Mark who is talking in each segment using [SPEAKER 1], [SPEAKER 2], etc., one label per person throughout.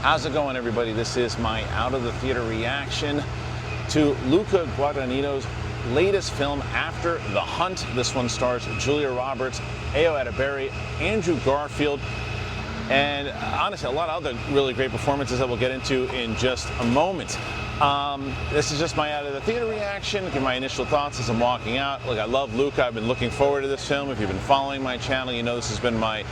[SPEAKER 1] How's it going, everybody? This is my out of the theater reaction to Luca Guadagnino's latest film, After the Hunt. This one stars Julia Roberts, Ayo Edebiri, Andrew Garfield, and honestly, a lot of other really great performances that we'll get into in just a moment. This is just my out of the theater reaction, give my initial thoughts as I'm walking out. Look, I love Luca. I've been looking forward to this film. If you've been following my channel, you know this has been my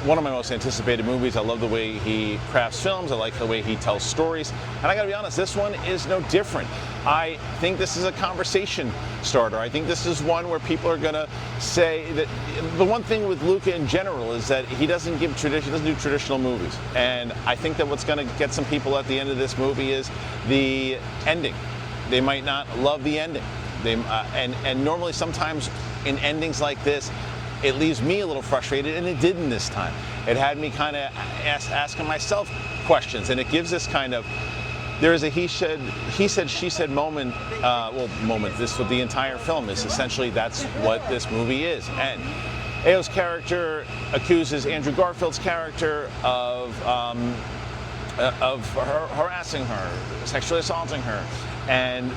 [SPEAKER 1] one of my most anticipated movies. I love the way he crafts films. I like the way he tells stories. And I gotta be honest, this one is no different. I think this is a conversation starter. I think this is one where people are gonna say that the one thing with Luca in general is that he doesn't do traditional movies. And I think that what's gonna get some people at the end of this movie is the ending. They might not love the ending. And normally sometimes in endings like this, it leaves me a little frustrated, and it didn't this time. It had me kind of asking myself questions, and it gives this kind of, there is a he said, she said moment, this with the entire film is essentially that's what this movie is. And Ayo's character accuses Andrew Garfield's character of harassing her, sexually assaulting her, and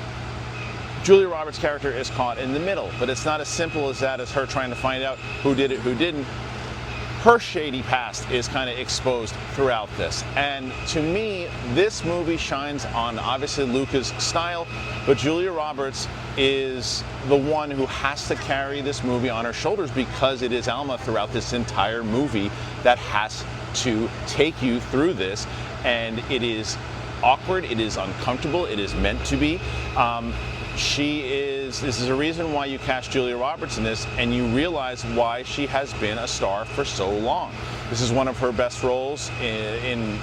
[SPEAKER 1] Julia Roberts' character is caught in the middle. But it's not as simple as that, as her trying to find out who did it, who didn't. Her shady past is kind of exposed throughout this. And to me, this movie shines on obviously Luca's style, but Julia Roberts is the one who has to carry this movie on her shoulders, because it is Alma throughout this entire movie that has to take you through this. And it is awkward, it is uncomfortable, it is meant to be. This is a reason why you cast Julia Roberts in this, and you realize why she has been a star for so long. This is one of her best roles in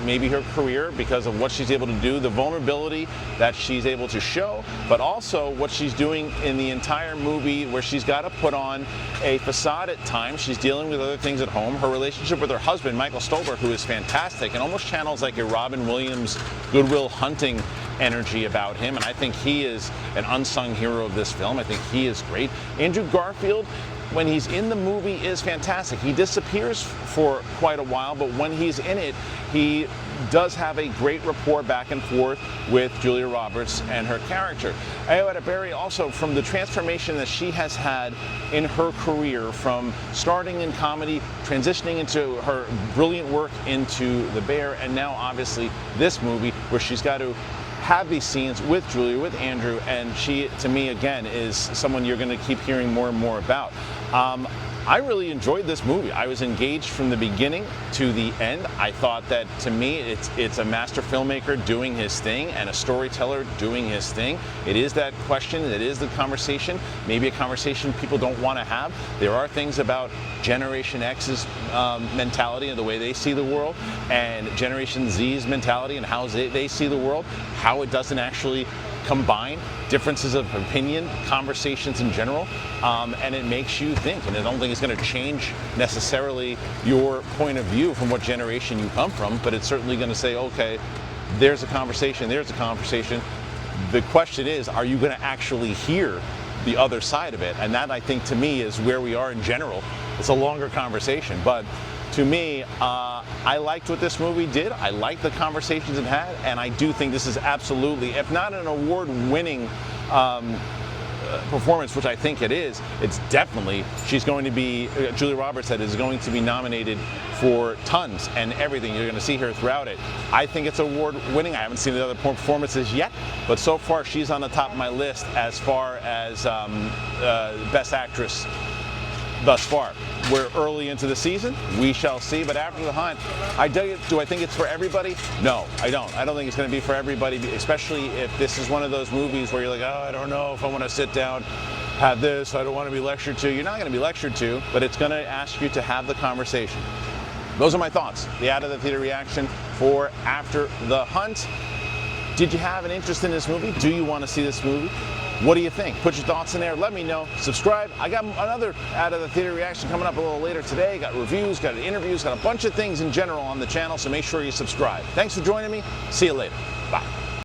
[SPEAKER 1] maybe her career, because of what she's able to do, the vulnerability that she's able to show, but also what she's doing in the entire movie, where she's got to put on a facade at times. She's dealing with other things at home. Her relationship with her husband, Michael Stolberg, who is fantastic and almost channels like a Robin Williams, Good Will Hunting energy about him, and I think he is an unsung hero of this film. I think he is great. Andrew Garfield, when he's in the movie, is fantastic. He disappears for quite a while, but when he's in it, he does have a great rapport back and forth with Julia Roberts and her character. Ayo Edebiri also, from the transformation that she has had in her career, from starting in comedy, transitioning into her brilliant work into The Bear, and now obviously this movie where she's got to have these scenes with Julia, with Andrew, and she, to me, again, is someone you're going to keep hearing more and more about. I really enjoyed this movie. I was engaged from the beginning to the end. I thought that, to me, it's a master filmmaker doing his thing and a storyteller doing his thing. It is that question, it is the conversation, maybe a conversation people don't want to have. There are things about Generation X's mentality and the way they see the world, and Generation Z's mentality and how they see the world, how it doesn't actually combine differences of opinion, conversations in general, and it makes you think. And I don't think it's going to change necessarily your point of view from what generation you come from, but it's certainly going to say, okay, there's a conversation, there's a conversation. The question is, are you going to actually hear the other side of it? And that, I think, to me, is where we are in general. It's a longer conversation, but to me, I liked what this movie did. I liked the conversations it had, and I do think this is absolutely, if not an award-winning performance, which I think it is, it's definitely, she's going to be, Julia Roberts said, is going to be nominated for tons and everything. You're going to see her throughout it. I think it's award-winning. I haven't seen the other performances yet, but so far she's on the top of my list as far as Best Actress thus far. We're early into the season. We shall see. But After the Hunt, do I think it's for everybody? No, I don't. I don't think it's going to be for everybody, especially if this is one of those movies where you're like, oh, I don't know if I want to sit down, have this, I don't want to be lectured to. You're not going to be lectured to, but it's going to ask you to have the conversation. Those are my thoughts. The out of the theater reaction for After the Hunt. Did you have an interest in this movie? Do you want to see this movie? What do you think? Put your thoughts in there. Let me know. Subscribe. I got another out of the theater reaction coming up a little later today. Got reviews, got interviews, got a bunch of things in general on the channel, so make sure you subscribe. Thanks for joining me. See you later. Bye.